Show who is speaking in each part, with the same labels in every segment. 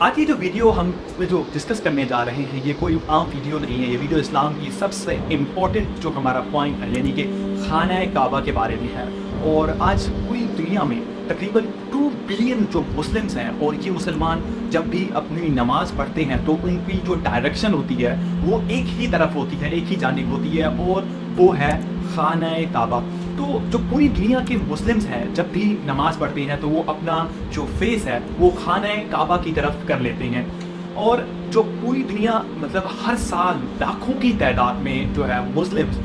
Speaker 1: आज ये जो वीडियो हम इसमें जो डिस्कस करने जा रहे हैं, ये कोई आम वीडियो नहीं है। ये वीडियो इस्लाम की सबसे इम्पोर्टेंट जो हमारा पॉइंट है, यानी कि खाना काबा के बारे में है। और आज पूरी दुनिया में तकरीबन 2 बिलियन जो मुस्लिम्स हैं, और ये मुसलमान जब भी अपनी नमाज पढ़ते हैं तो उनकी जो डायरेक्शन होती है वो एक ही तरफ होती है, एक ही जानिब होती है, और वो है खाना काबा। तो जो पूरी दुनिया के मुस्लिम्स हैं जब भी नमाज पढ़ते हैं तो वो अपना जो फेस है वो खाना काबा की तरफ कर लेते हैं। और जो पूरी दुनिया मतलब हर साल लाखों की तादाद में जो है मुस्लिम्स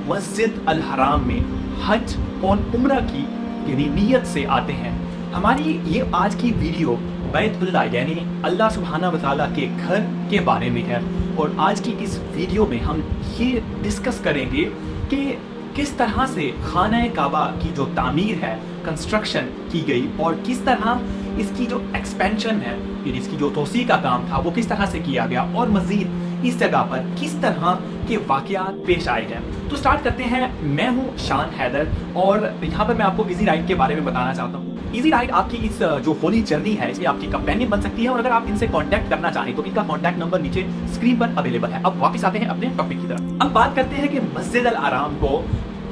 Speaker 1: मस्जिद अल हराम में हज और उम्रा की यानी नीयत से आते हैं। हमारी ये आज की वीडियो बैतुल्लाह यानी अल्लाह सुब्हानहू व तआला के घर के बारे में है। और आज की इस वीडियो में हम ये डिस्कस करेंगे कि किस तरह से खाना काबा की जो तामीर है, कंस्ट्रक्शन की गई, और किस तरह इसकी जो एक्सपेंशन है, इसकी जो तोसी का काम था वो किस तरह से किया गया, और मज़ीद इस जगह पर किस तरह के वाक़यात पेश आए हैं। तो स्टार्ट करते हैं। मैं हूँ शान हैदर, और यहाँ पर मैं आपको इजी राइड के बारे में बताना चाहता हूँ। इजी राइड आपकी इस जो होली जर्नी है इसमें आपकी कंपेनियन बन सकती है, और अगर आप इनसे कांटेक्ट करना चाहें तो इनका कांटेक्ट नंबर नीचे स्क्रीन पर अवेलेबल है। अब वापस आते हैं अपने टॉपिक की तरफ। अब बात करते हैं कि मस्जिद अल हराम को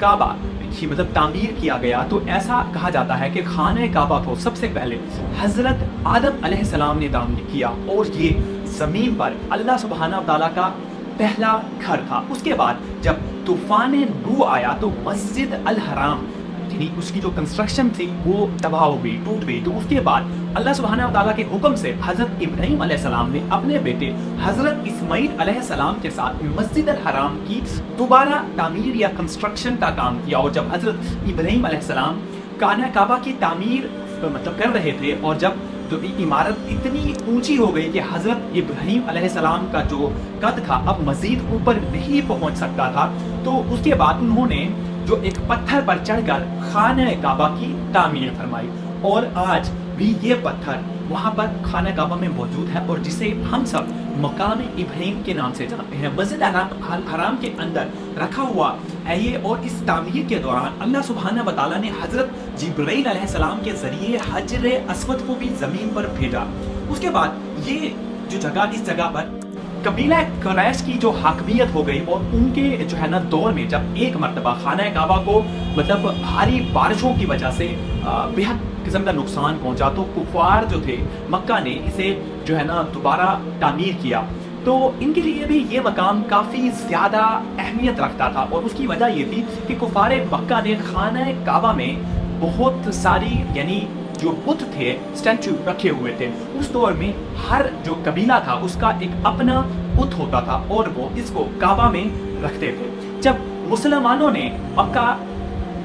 Speaker 1: काबा की मतलब तामीर किया गया। तो ऐसा कहा जाता है कि खाना काबा को सबसे पहले हजरत आदम अलैहिस्सलाम ने तामीर किया, और ये ज़मीन पर अल्लाह सुब्हानहू व तआला का पहला घर था। उसके बाद जब तूफान नू आया तो मस्जिद अल हराम यानी उसकी जो कंस्ट्रक्शन थी वो तबाह हो गई, टूट गई। तो उसके बाद अल्लाह सुब्हानहू व तआला के हुक्म से हज़रत इब्राहीम अलैहिस्सलाम ने अपने बेटे हज़रत इस्माईल अलैहिस्सलाम के साथ मस्जिद अल हराम की दोबारा तामीर या कंस्ट्रक्शन का काम किया। और जब हज़रत इब्राहीम अलैहिस्सलाम खाना काबा की तामीर मतलब कर रहे थे, और जब जो इमारत इतनी ऊंची हो गई कि हज़रत इब्राहीम अलैहिस्सलाम का जो कद था अब मज़ीद ऊपर नहीं पहुंच सकता था, तो उसके बाद उन्होंने जो एक पत्थर पर चढ़कर खाना काबा की तामीर फरमाई। और आज भी ये पत्थर वहाँ पर खाना काबा में मौजूद है, और जिसे हम सब मकाम इब्राहीम के नाम से जानते हैं। मस्जिद अल हराम के अंदर रखा हुआ है ये, और इस तामीर के दौरान अल्लाह सुब्हानहू व तआला ने हज़रत जिब्रील अलैहिस्सलाम के ज़रिए हजर अस्वद को भी ज़मीन पर भेजा। उसके बाद ये जो जगह, इस जगह पर कबीला कुरैश की जो हाकमियत हो गई, और उनके जो है ना दौर में जब एक मरतबा खाना काबा को मतलब भारी बारिशों की वजह से बेहद किस्म का नुकसान पहुंचा, तो कुफार जो थे मक्का ने इसे जो है ना दोबारा तामीर किया। तो इनके लिए भी ये मकाम काफ़ी ज़्यादा अहमियत रखता था, और उसकी वजह ये थी कि कुफार मक्का ने खाना काबा में बहुत सारी यानी जो बुत थे, स्टैचू रखे हुए थे। उस दौर में हर जो कबीला था उसका एक अपना बुत होता था, और वो इसको काबा में रखते थे। जब मुसलमानों ने मक्का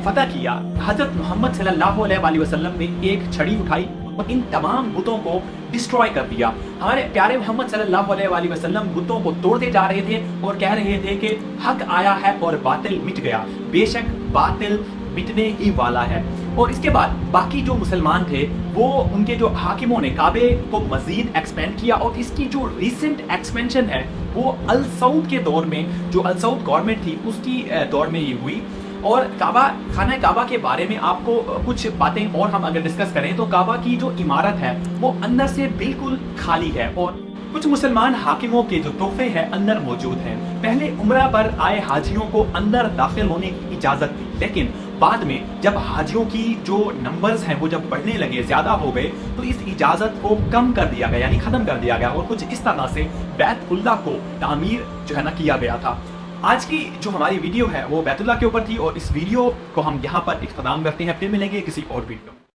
Speaker 1: फतह किया, हजरत मोहम्मद सल्लल्लाहु अलैहि वसल्लम ने एक छड़ी उठाई और इन तमाम बुतों को डिस्ट्रॉय कर दिया। हमारे प्यारे मोहम्मद सल्लल्लाहु अलैहि वसल्लम बुतों को तोड़ते जा रहे थे और कह रहे थे कि हक आया है और बातिल मिट गया, बेशक बातिल मिटने ही वाला है। और इसके बाद बाकी जो मुसलमान थे वो उनके जो हाकिमों ने काबे को मजीद एक्सपेंड किया, और इसकी जो रिसेंट एक्सपेंशन है वो अल सऊद के दौर में, जो अल सऊद गवर्नमेंट थी उसकी दौर में ये हुई। और खाना काबा के बारे में आपको कुछ बातें और हम अगर डिस्कस करें तो काबा की जो इमारत है वो अंदर से बिल्कुल खाली है, और कुछ मुसलमान हाकिमों के जो तोहफे हैं अंदर मौजूद हैं। पहले उम्रा पर आए हाजियों को अंदर दाखिल होने की इजाज़त थी, लेकिन बाद में जब हाजियों की जो नंबर्स हैं वो जब बढ़ने लगे, ज़्यादा हो गए, तो इस इजाज़त को कम कर दिया गया, यानी ख़त्म कर दिया गया, और कुछ इस तरह से बैतुल्लाह को तामीर जो है ना किया गया था। आज की जो हमारी वीडियो है वो बैतुल्लाह के ऊपर थी, और इस वीडियो को हम यहाँ पर इख्तिताम करते हैं। फिर मिलेंगे किसी और वीडियो।